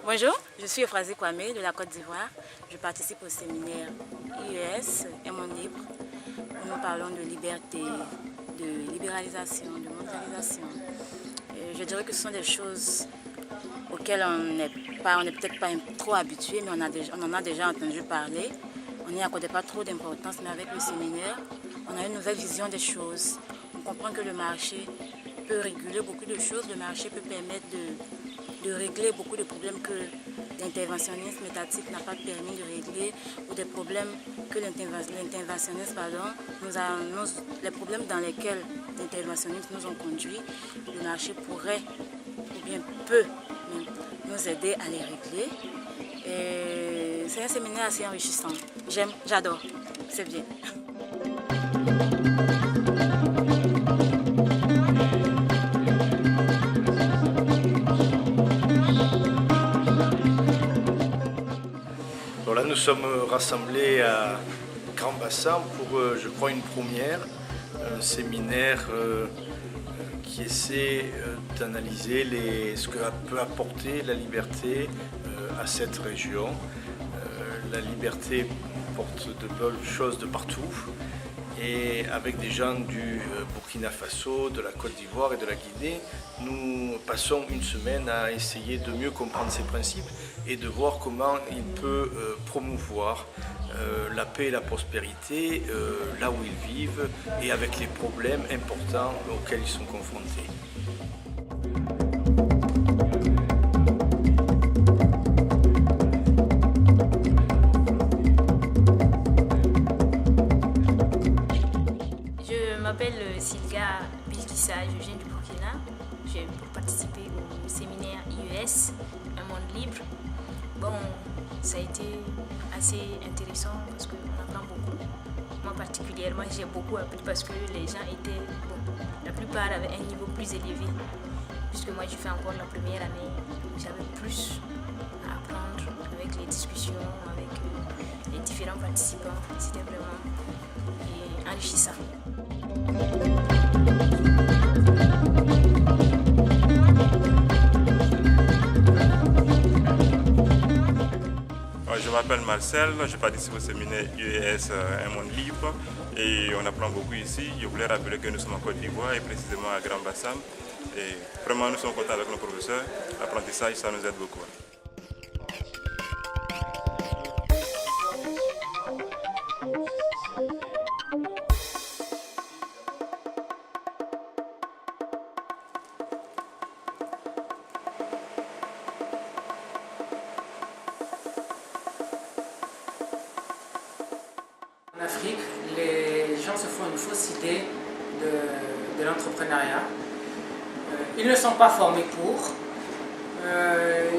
Bonjour, je suis Euphrasie Kwame de la Côte d'Ivoire. Je participe au séminaire IES, Un monde libre, où nous parlons de liberté, de libéralisation, de mondialisation. Je dirais que ce sont des choses auxquelles on n'est peut-être pas trop habitué, mais on en a déjà entendu parler. On n'y accordait pas trop d'importance, mais avec le séminaire, on a une nouvelle vision des choses. On comprend que le marché peut réguler beaucoup de choses, le marché peut permettre de régler beaucoup de problèmes que l'interventionnisme étatique n'a pas permis de régler, ou des problèmes que l'interventionnisme, les problèmes dans lesquels l'interventionnisme nous ont conduits, le marché pourrait, ou bien peut même, nous aider à les régler. Et c'est un séminaire assez enrichissant. J'aime, j'adore, c'est bien. Là, nous sommes rassemblés à Grand Bassam pour, je crois, une première, un séminaire qui essaie d'analyser ce que peut apporter la liberté à cette région. La liberté porte de bonnes choses de partout, et avec des gens du Burkina Faso, de la Côte d'Ivoire et de la Guinée, nous passons une semaine à essayer de mieux comprendre ces principes et de voir comment il peut promouvoir la paix et la prospérité là où ils vivent et avec les problèmes importants auxquels ils sont confrontés. Je m'appelle Silga Bilkissa, je viens du Burkina. Je viens pour participer au séminaire IES, Un monde libre. Bon, ça a été assez intéressant parce qu'on apprend beaucoup. Moi particulièrement, j'ai beaucoup appris parce que les gens étaient, la plupart avaient un niveau plus élevé. Puisque moi je fais encore la première année, j'avais plus à apprendre avec les discussions, avec les différents participants. C'était vraiment enrichissant. Je m'appelle Marcel, je participe au séminaire IES Un monde libre et on apprend beaucoup ici. Je voulais rappeler que nous sommes en Côte d'Ivoire et précisément à Grand Bassam. Et vraiment nous sommes contents avec nos professeurs. L'apprentissage, ça nous aide beaucoup. En Afrique, les gens se font une fausse idée de l'entrepreneuriat. Ils ne sont pas formés pour.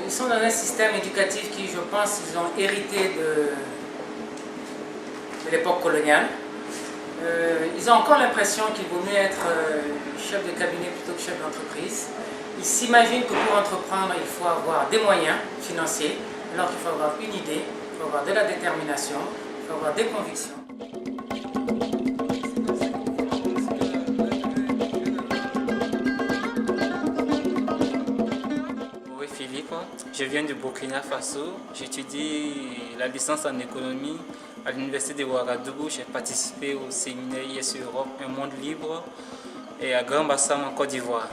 Ils sont dans un système éducatif qui, je pense, ils ont hérité de l'époque coloniale. Ils ont encore l'impression qu'il vaut mieux être chef de cabinet plutôt que chef d'entreprise. Ils s'imaginent que pour entreprendre, il faut avoir des moyens financiers, alors qu'il faut avoir une idée, il faut avoir de la détermination, il faut avoir des convictions. Je viens du Burkina Faso, j'étudie la licence en économie à l'université de Ouagadougou. J'ai participé au séminaire IES Europe, Un monde libre, et à Grand Bassam en Côte d'Ivoire.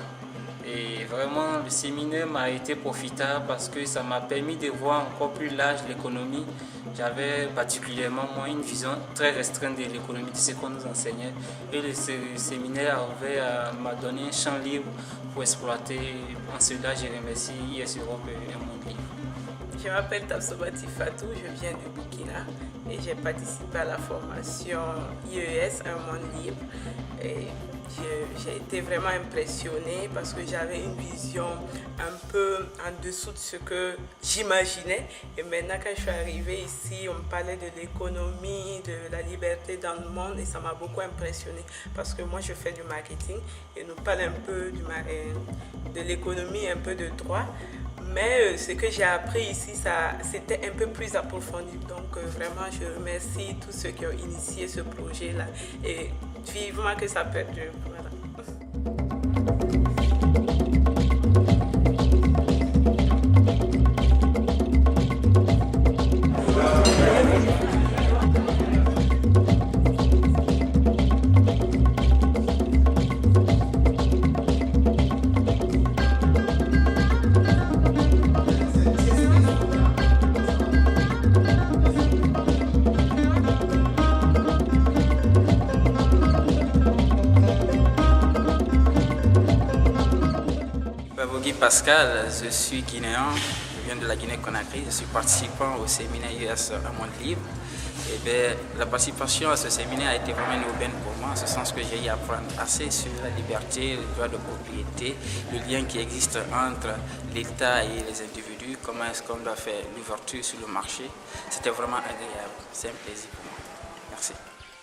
Et vraiment, le séminaire m'a été profitable parce que ça m'a permis de voir encore plus large l'économie. J'avais particulièrement moi une vision très restreinte de l'économie, de ce qu'on nous enseignait. Et le séminaire m'a donné un champ libre pour exploiter. En cela, je remercie IES Europe et Un monde libre. Je m'appelle Tabsobati Fatou, je viens du Burkina et j'ai participé à la formation IES Un monde libre. Et j'ai été vraiment impressionnée parce que j'avais une vision un peu en dessous de ce que j'imaginais. Et maintenant, quand je suis arrivée ici, on me parlait de l'économie, de la liberté dans le monde et ça m'a beaucoup impressionnée parce que moi, je fais du marketing et nous parle un peu de l'économie, un peu de droit. Mais ce que j'ai appris ici, c'était un peu plus approfondi. Donc vraiment, je remercie tous ceux qui ont initié ce projet-là et vivement que ça perdure. Voilà. Pascal, je suis guinéen, je viens de la Guinée-Conakry, je suis participant au séminaire US Un Monde Libre. Et bien, la participation à ce séminaire a été vraiment une aubaine pour moi, en ce sens que j'ai eu à apprendre assez sur la liberté, le droit de propriété, le lien qui existe entre l'État et les individus, comment est-ce qu'on doit faire l'ouverture sur le marché. C'était vraiment agréable, c'est un plaisir pour moi. Merci.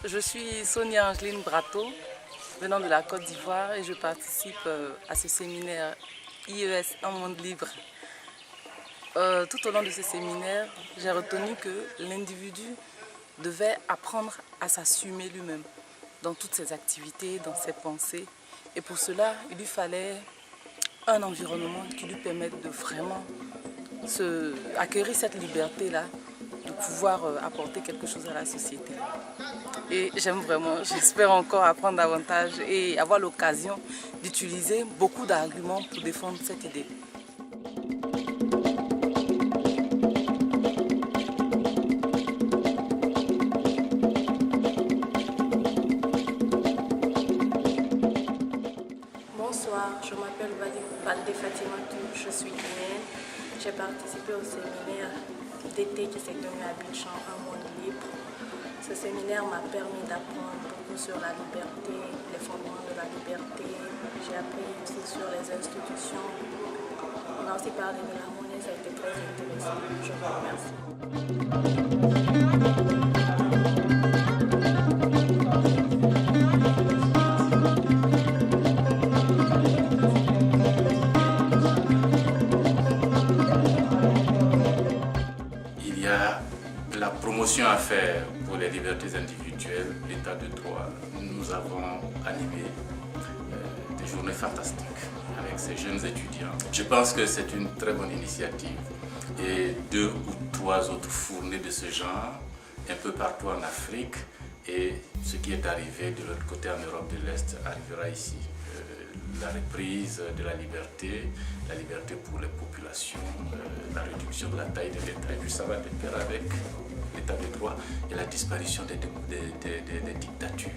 Je suis Sonia Angeline Brato, venant de la Côte d'Ivoire et je participe à ce séminaire IES Un Monde Libre. Tout au long de ce séminaire, j'ai retenu que l'individu devait apprendre à s'assumer lui-même dans toutes ses activités, dans ses pensées. Et pour cela, il lui fallait un environnement qui lui permette de vraiment acquérir cette liberté-là, de pouvoir apporter quelque chose à la société. Et j'aime vraiment, j'espère encore apprendre davantage et avoir l'occasion d'utiliser beaucoup d'arguments pour défendre cette idée. Bonsoir, je m'appelle Valdé Fatimatou, je suis guinéenne. J'ai participé au séminaire d'été qui s'est tenu à Abidjan, Un Monde Libre. Ce séminaire m'a permis d'apprendre beaucoup sur la liberté, les fondements de la liberté. J'ai appris aussi sur les institutions. On a aussi parlé de la monnaie, ça a été très intéressant. Je vous remercie. La promotion à faire pour les libertés individuelles, l'état de droit. Nous avons animé des journées fantastiques avec ces jeunes étudiants. Je pense que c'est une très bonne initiative et 2 ou 3 autres fournées de ce genre un peu partout en Afrique, et ce qui est arrivé de l'autre côté en Europe de l'Est arrivera ici. La reprise de la liberté pour les populations, la réduction de la taille de l'État, et puis ça va de pair avec l'état de droit et la disparition des dictatures.